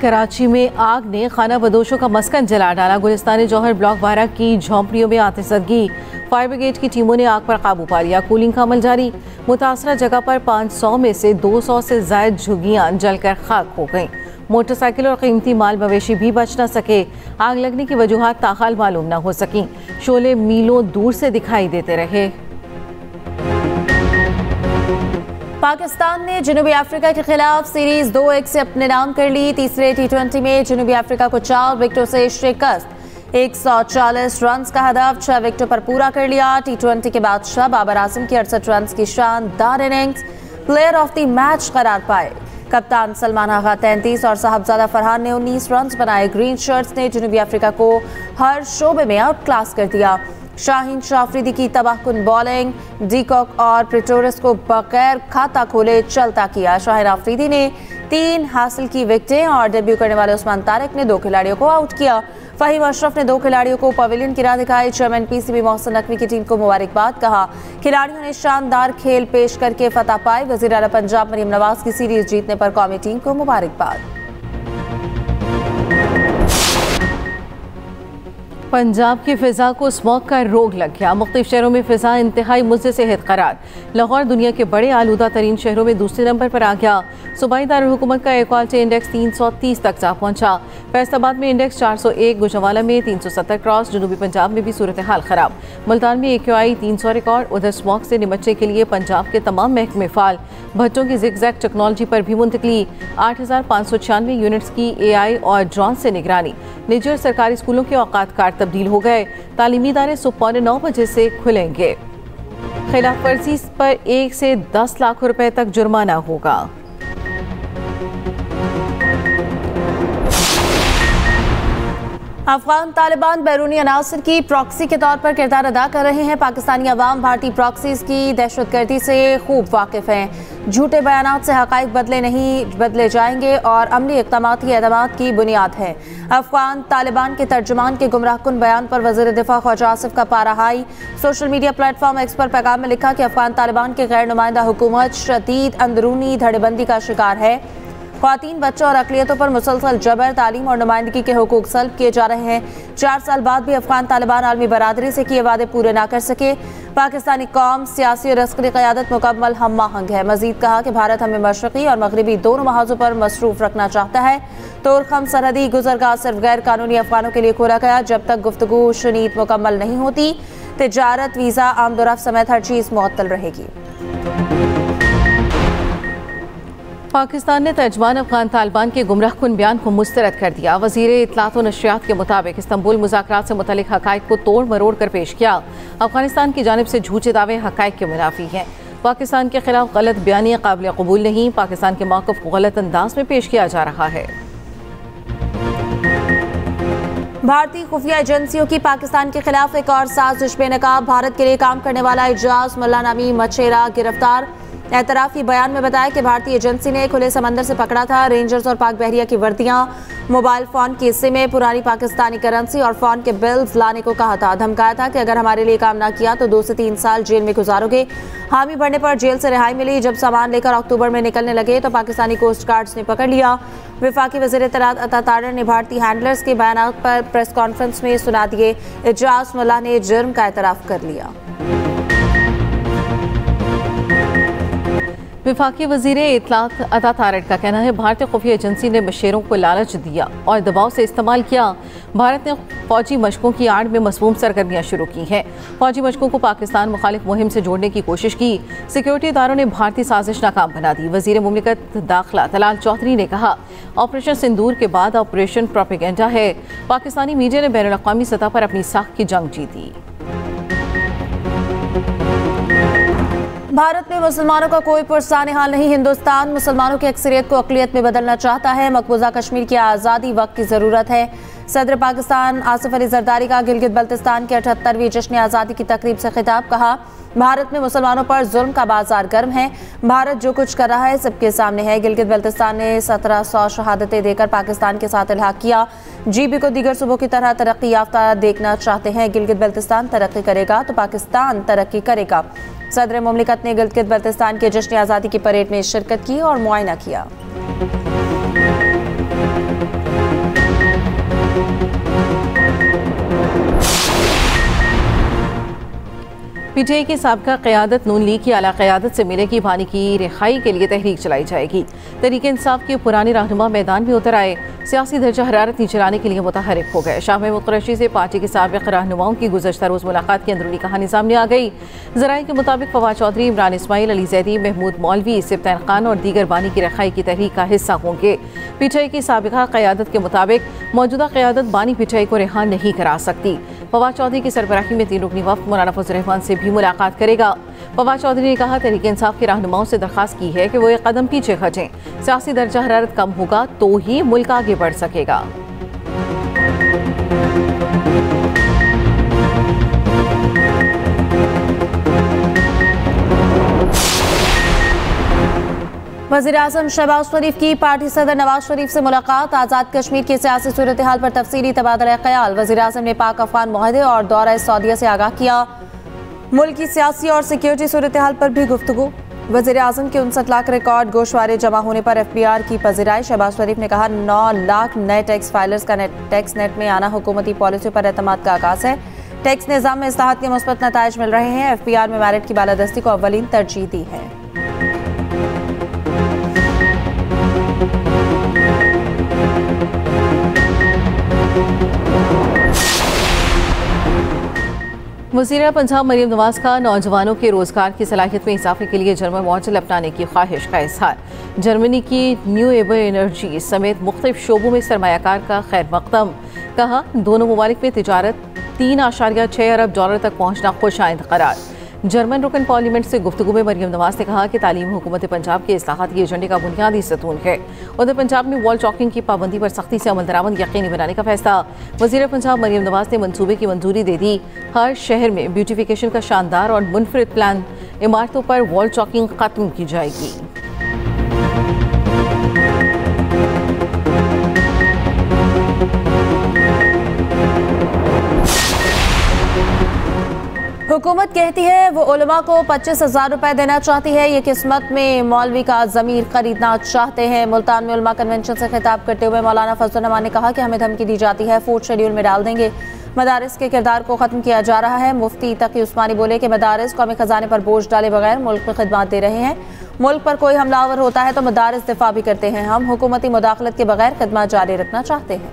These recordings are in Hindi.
कराची में आग ने खाना बदोशों का मस्कन जला डाला। गुलिस्तान जौहर ब्लॉक 12 की झोंपड़ियों में आतिशबाजी। फायर ब्रिगेड की टीमों ने आग पर काबू पा लिया। कूलिंग का अमल जारी। मुतासरा जगह पर 500 में से 200 से ज्यादा झुग्गियां जलकर खाक हो गईं। मोटरसाइकिल और कीमती माल मवेशी भी बच न सके। आग लगने की वजूहात ताहाल मालूम न हो सकी। शोले मीलों दूर से दिखाई देते रहे। पाकिस्तान ने जनूबी अफ्रीका के खिलाफ सीरीज 2-1 से अपने नाम कर ली। तीसरे T20 में जनूबी अफ्रीका को 4 विकेटों से शिकस्त। 140 रन का हदफ 6 विकेटों पर पूरा कर लिया। T20 के बादशाह बाबर आजम की 68 रन की शानदार innings player of the match करार पाए। कप्तान सलमान आगा 33 और साहबजादा फरहान ने 19 रन बनाए। ग्रीन शर्ट्स ने जनूबी अफ्रीका को हर शोबे में आउट क्लास कर दिया। शाहीन शाफरीदी की तबाहकुन बॉलिंग, डीकॉक और प्रिटोरियस को बगैर खाता खोले चलता किया। शाहीन आफरीदी ने 3 हासिल की विकेटें और डेब्यू करने वाले उस्मान तारिक ने 2 खिलाड़ियों को आउट किया। फहीम अशरफ ने 2 खिलाड़ियों को पवेलियन की राह दिखाई। चेयरमैन PCB मोहसिन नकवी की टीम को मुबारकबाद कहा। खिलाड़ियों ने शानदार खेल पेश करके फतह पाई। वज़ीर आला पंजाब मरीम नवाज की सीरीज जीतने पर कौमी टीम को मुबारकबाद। पंजाब की फिजा को स्मॉग का रोग लग गया। मुख्तलिफ शहरों में फिजा इंतहाई मुज़्ज़े से हित करार। लाहौर दुनिया के बड़े आलूदा तरीन शहरों में दूसरे नंबर पर आ गया। सूबाई दारुल-हुकूमत का एयर क्वालिटी इंडेक्स 330 तक जा पहुंचा। फैसलाबाद में इंडेक्स 401, गुजरावाला में 370 क्रॉस। जनूबी पंजाब में भी सूरत हाल खराब। मुल्तान में AQI 300 रिकॉर्ड। उधर स्मॉग से निपटने के लिए पंजाब के तमाम महकमे फाल। भट्टों की ज़िगज़ैग टेक्नोलॉजी पर भी मुंतकली। 8596 यूनिट्स की AI और ड्रोन से निगरानी। निजी और सरकारी स्कूलों के औकात कार्ड तब्दील हो गए। तालीमी इदारे सुबह 9 बजे से खुलेंगे। खिलाफ वर्जी पर 1 से 10 लाख रुपए तक जुर्माना होगा। अफगान तालिबान बैरूनी अनासर की प्रॉक्सी के तौर पर किरदार अदा कर रहे हैं। पाकिस्तानी अवाम भारतीय प्रॉक्सीज की दहशतगर्दी से खूब वाकिफ हैं। झूठे बयानात से हकाइक बदले जाएंगे और अमली इक़दामात ही एतमाद की बुनियाद है। अफगान तालिबान के तर्जुमान के गुमराहकुन बयान पर वज़ीर दिफा ख्वाजा आसिफ का पारा high. Social media platform x पर पैगाम में लिखा कि अफगान तालिबान के गैर नुमाइंदा हुकूमत शदीद अंदरूनी धड़ेबंदी का शिकार है। ख्वातीन, बच्चों और अक़लियतों पर मुसलसल जबर, तालीम और नुमाइंदगी के हुकूक सल्ब किए जा रहे हैं। 4 साल बाद भी अफगान तालिबान आलमी बरादरी से किए वादे पूरे ना कर सके। पाकिस्तानी कौम सियासी और अस्करी क़यादत मुकम्मल हम आहंग है। मजीद कहा कि भारत हमें मशरक़ी और मगरबी दोनों महाजों पर मसरूफ़ रखना चाहता है। तोरखम सरहदी गुजरगाह सिर्फ गैर कानूनी अफगानों के लिए खोला गया। जब तक गुफ्तगू शुनीद मुकम्मल नहीं होती, तिजारत, वीज़ा, आमदोरफ्त समेत हर चीज़ मुअत्तल रहेगी। पाकिस्तान ने तर्जमान अफगान तालिबान के गुमराहकुन बयान को मुस्तरद कर दिया। वज़ीर इत्तलात व नशरियात के मुताबिक इस्तांबुल मुज़ाकरात से मुतल्लिक़ हक़ाइक़ को तोड़ मरोड़ कर पेश किया। अफगानिस्तान की जानिब से झूठे दावे हक़ाइक़ के मुनाफी हैं। पाकिस्तान के खिलाफ गलत बयानी काबिल कबूल नहीं। पाकिस्तान के मौक़िफ़ को गलत अंदाज में पेश किया जा रहा है। भारतीय खुफिया एजेंसियों की पाकिस्तान के खिलाफ एक और साजिश बेनकाब। भारत के लिए काम करने वाला एजाज मुल्ला नामी मछेरा गिरफ्तार। एतराफ़ी बयान में बताया कि भारतीय एजेंसी ने खुले समंदर से पकड़ा था। रेंजर्स और पाक बहरिया की वर्दियां, मोबाइल फ़ोन की सिमें, पुरानी पाकिस्तानी करेंसी और फ़ोन के बिल्स लाने को कहा था। धमकाया था कि अगर हमारे लिए काम ना किया तो 2 से 3 साल जेल में गुजारोगे। हामी भरने पर जेल से रिहाई मिली। जब सामान लेकर अक्टूबर में निकलने लगे तो पाकिस्तानी कोस्ट गार्ड्स ने पकड़ लिया। वफाकी वज़ीर इत्तलात अता तारर ने भारतीय हैंडलर्स के बयान पर प्रेस कॉन्फ्रेंस में सुना दिए। एजाज मुल्ला ने जुर्म का एतराफ़ कर लिया। वफाकी वज़ीर इत्तलात अता तारर का कहना है भारतीय खुफिया एजेंसी ने बशेरों को लालच दिया और दबाव से इस्तेमाल किया। भारत ने फौजी मशकों की आड़ में मसमूम सरगर्मियाँ शुरू की हैं। फौजी मशकों को पाकिस्तान मुखालिफ मुहिम से जोड़ने की कोशिश की। सिक्योरिटी इदारों ने भारतीय साजिश नाकाम बना दी। वज़ीर मुमलिकत दाखिला तलाल चौधरी ने कहा ऑपरेशन सिंदूर के बाद ऑपरेशन प्रोपेगेंडा है। पाकिस्तानी मीडिया ने बैनुल अक़वामी सतह पर अपनी साख की जंग जीती। भारत में मुसलमानों का कोई पुरसाने हाल नहीं। हिंदुस्तान मुसलमानों की अक्सरियत को अक़लियत में बदलना चाहता है। मकबूजा कश्मीर की आज़ादी वक्त की ज़रूरत है। सदर पाकिस्तान आसिफ अली जरदारी का गिलगित बल्तिस्तान के 78वीं जश्न आज़ादी की तकरीब से खिताब। कहा भारत में मुसलमानों पर जुल्म का बाजार गर्म है। भारत जो कुछ कर रहा है सबके सामने है। गिलगित बल्तिस्तान ने 1700 शहादतें देकर पाकिस्तान के साथ इल्हाक किया। GB को दीगर सूबों की तरह तरक्की याफ्ता देखना चाहते हैं। गिलगित बल्तिस्तान तरक्की करेगा तो पाकिस्तान तरक्की करेगा। सदर मुमलिकत ने गिलगित बल्तिस्तान के जश्न आज़ादी की परेड में शिरकत की और मुआयना किया। पीटीआई की साबका क़यादत नून लीग की आला क़यादत से मिलेगी बानी की रिहाई के लिए तहरीक चलाई जाएगी। तहरीक इंसाफ के पुराने रहनुमा मैदान में उतर आए, सियासी दर्जा हरारत नीचे लाने के लिए मुतहरिक हो गए। शाह महमूद कुरैशी से पार्टी के साबिक़ रहनुमाओं की गुज़श्ता रोज़ मुलाकात की अंदरूनी कहानी सामने आ गई। ज़राए के मुताबिक फवाद चौधरी, इमरान इस्माइल, अली जैदी, महमूद मौलवी, सिब्तैन खान और दीगर बानी की रिहाई की तहरीक का हिस्सा होंगे। पीटीआई की साबिक़ा क़यादत के मुताबिक मौजूदा क़यादत बानी पीटीआई को रिहा नहीं करा सकती। फवाद चौधरी की सरबराही में 3 रुकनी वफ़द मौलाना फजल रहमान से भी मुलाकात करेगा। फवाद चौधरी ने कहा, तहरीक इंसाफ के रहनुमाओं से दरख्वास्त की है कि वो एक कदम पीछे हटें। सियासी दर्जा हरारत कम होगा तो ही मुल्क आगे बढ़ सकेगा। वज़ीर-ए-आज़म शहबाज शरीफ की पार्टी सदर नवाज शरीफ से मुलाकात। आज़ाद कश्मीर की सियासी सूरत हाल पर तफसीली तबादला ख्याल। वज़ीर-ए-आज़म ने पाक अफगान मुआहदे और दौरा सऊदीया से आगाह किया। मुल्क की सियासी और सिक्योरिटी सूरत हाल पर भी गुफ्तगू। वज़ीर-ए-आज़म के 59 लाख रिकॉर्ड गोशवारे जमा होने पर FBR की पज़िराई। शहबाज शरीफ ने कहा, 9 लाख नए टैक्स फाइलर्स का टैक्स नेट में आना हुकूमती पॉलिसी पर एतमाद का आगाज़ है। टैक्स निज़ाम में इस्लाहात के मुस्बत नताइज मिल रहे हैं। FBR में मेरिट की बालादस्ती को अव्वलीन तरजीह दी है। वज़ीर पंजाब मरीम नवाज का नौजवानों के रोजगार की सलाहियत में इजाफे के लिए जर्मन मॉडल अपनाने की ख्वाहिश का इजहार। जर्मनी की न्यूएबल एनर्जी समेत मुख्तलिफ शोबों में सरमायाकार का खैर मकदम। कहा, दोनों ममालिक में तिजारत $3.6 अरब तक पहुँचना खुशाइंद करार। जर्मन रुकन पार्लियामेंट से गुफ्तगू में मरीम नवाज ने कहा कि तालीम हुकूमत पंजाब के इस्लाहाती एजेंडे का बुनियादी सतून है। उधर पंजाब में वॉल चॉकिंग की पाबंदी पर सख्ती से अमल दरामद यकीनी बनाने का फैसला। वज़ीर पंजाब मरीम नवाज ने मंसूबे की मंजूरी दे दी। हर शहर में ब्यूटिफिकेशन का शानदार और मुनफरिद प्लान। इमारतों पर वॉल चॉकिंग खत्म की जाएगी। हुकूमत कहती है वो उलमा को 25,000 रुपए देना चाहती है। ये किस्मत में मौलवी का ज़मीर खरीदना चाहते हैं। मुल्तान में उलमा कन्वेंशन से खिताब करते हुए मौलाना फजल रहमान ने कहा कि हमें धमकी दी जाती है, 4th शेड्यूल में डाल देंगे। मदारिस के किरदार को ख़त्म किया जा रहा है। मुफ्ती तकी उस्मानी बोले कि मदारिस कौमी खजाने पर बोझ डाले बगैर मुल्क में खिदमत दे रहे हैं। मुल्क पर कोई हमलावर होता है तो मदारिस दिफा भी करते हैं। हम हुकूमती मुदाखलत के बगैर खिदमत जारी रखना चाहते हैं।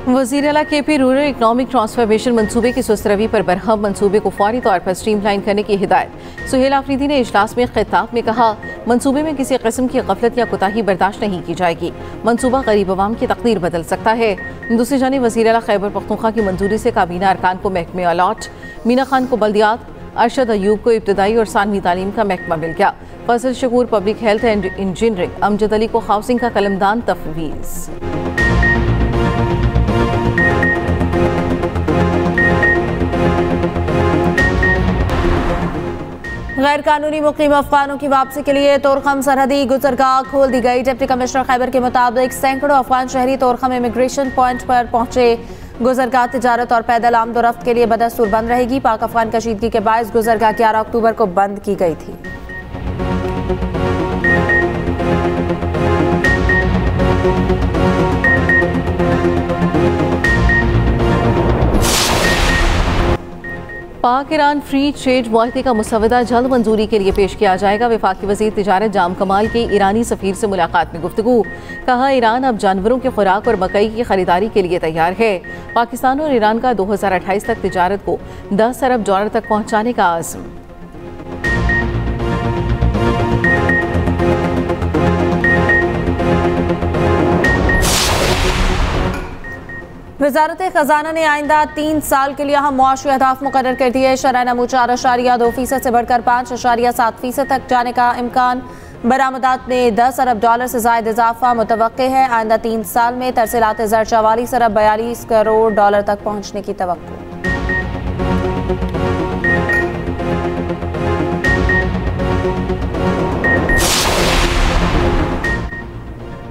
वज़ीर आला KP रूरल इकनॉमिक ट्रांसफॉर्मेशन मंसूबे की सुस्त रवी पर बरहम। मंसूबे को फौरी तौर पर स्ट्रीमलाइन करने की हिदायत। सुहेल आफरीदी ने इजलास में खिताब में कहा, मंसूबे में किसी किस्म की गफलत या कोताही बर्दाश्त नहीं की जाएगी। मंसूबा गरीब अवाम की तकदीर बदल सकता है। दूसरी जानिब वज़ीर आला खैबर पख्तूनख्वा की मंजूरी से काबीना अरकान को महकमे अलॉट। मीना खान को बल्दियात, अरशद अयूब को इब्तदाई और सानवी तालीम का महकमा मिल गया। Fazal Shakoor public health and engineering, Amjad Ali को हाउसिंग का कलमदान तफवीज़। गैर कानूनी मुकीम अफगानों की वापसी के लिए तोरखम सरहदी गुजरगाह खोल दी गई। डिप्टी कमिश्नर खैबर के मुताबिक सैकड़ों अफगान शहरी तोरखम इमिग्रेशन पॉइंट पर पहुंचे। गुजरगाह तिजारत और पैदल आमदोरफ्त के लिए बदस्तूर बंद रहेगी। पाक अफगान कशीदगी के बायस गुजरगाह 11 अक्टूबर को बंद की गई थी। पाक ईरान फ्री ट्रेड मुआहदे का मुसवदा जल्द मंजूरी के लिए पेश किया जाएगा। वफाकी वज़ीर तिजारत जाम कमाल की ईरानी सफ़ीर से मुलाकात में गुफ्तगू। कहा, ईरान अब जानवरों की खुराक और मकई की खरीदारी के लिए तैयार है। पाकिस्तान और ईरान का 2028 तक तिजारत को $10 अरब तक पहुँचाने का आज़म। वजारत खजाना ने आइंदा 3 साल के लिए अहम मुआशी अहदाफ मुकर्रर कर दिए। शरह नमू 4.2% से बढ़कर 5.7% तक जाने का इम्कान। बरामदात में $10 अरब से ज़ायद इजाफा मुतवक्के है। आइंदा 3 साल में तरसीलात ज़र 44 अरब $42 करोड़ तक पहुँचने की तवक्को।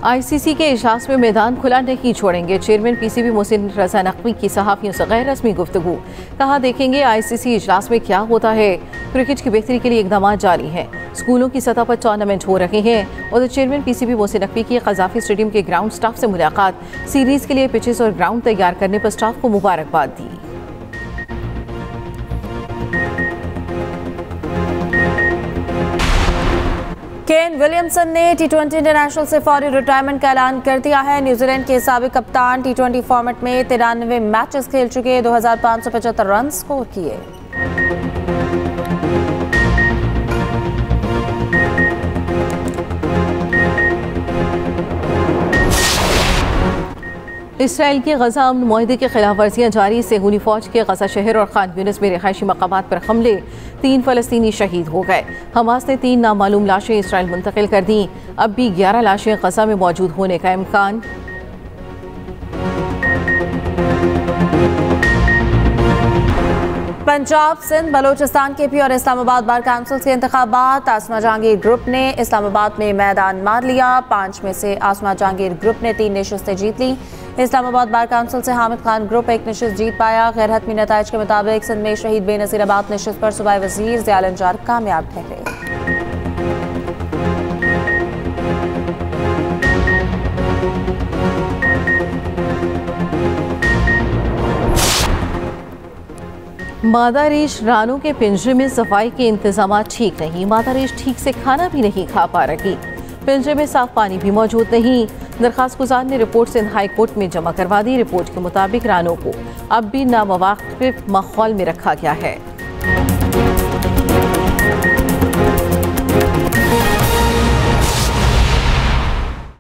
ICC के इजलास में मैदान खुला नहीं छोड़ेंगे। चेयरमैन PCB मोहसिन रजा नकवी की सहाफ़ियों से गैर रस्मी गुफ्तगू। कहा, देखेंगे ICC इजलास में क्या होता है। क्रिकेट की बेहतरी के लिए इकदाम जारी हैं। स्कूलों की सतह पर टूर्नामेंट हो रहे हैं। उधर चेयरमैन पीसीबी मोहसिन नकवी की कज़ाफी स्टेडियम के ग्राउंड स्टाफ से मुलाकात, सीरीज के लिए पिचेस और ग्राउंड तैयार करने पर स्टाफ को मुबारकबाद दी। केन विलियमसन ने T20 इंटरनेशनल से फौरी रिटायरमेंट का ऐलान कर दिया है। न्यूजीलैंड के साबिक कप्तान T20 फॉर्मेट में 93 मैचेस खेल चुके, 2575 रन स्कोर किए। इसराइल की गजा अमन मुआहदे की खिलाफ वर्जियाँ जारी, सेहूनी फौज के गजा शहर और खान यूनिस में रिहायशी मकामात पर हमले, 3 फ़लस्तीनी शहीद हो गए। हमास ने 3 नामालूम लाशें इसराइल मुंतकिल कर दी। अब भी 11 लाशें गजा में मौजूद होने का इम्कान। पंजाब, सिंध, बलोचिस्तान, केपी और इस्लामाबाद बार काउंसिल के इंतखाबात, आसमा जहांगीर ग्रुप ने इस्लामाबाद में मैदान मार लिया। 5 में से आसमा जहांगीर ग्रुप ने 3 नशिस्तें जीत ली। इस्लामाबाद बार काउंसिल से हामिद खान ग्रुप 1 नशिस्त जीत पाया। गैर हतमी नताइज के मुताबिक सिंध में शहीद बेनज़ीराबाद नशिस्त पर सूबाई वज़ीर ज़ियाल अंजार कामयाब ठहरे। मादा रीछ रानों के पिंजरे में सफाई के इंतजाम ठीक नहीं। मादा रीछ ठीक से खाना भी नहीं खा पा रही। पिंजरे में साफ पानी भी मौजूद नहीं। दरखास्त गुजार ने रिपोर्ट सिंध हाई कोर्ट में जमा करवा दी। रिपोर्ट के मुताबिक रानों को अब भी नामवाकिफ माहौल में रखा गया है।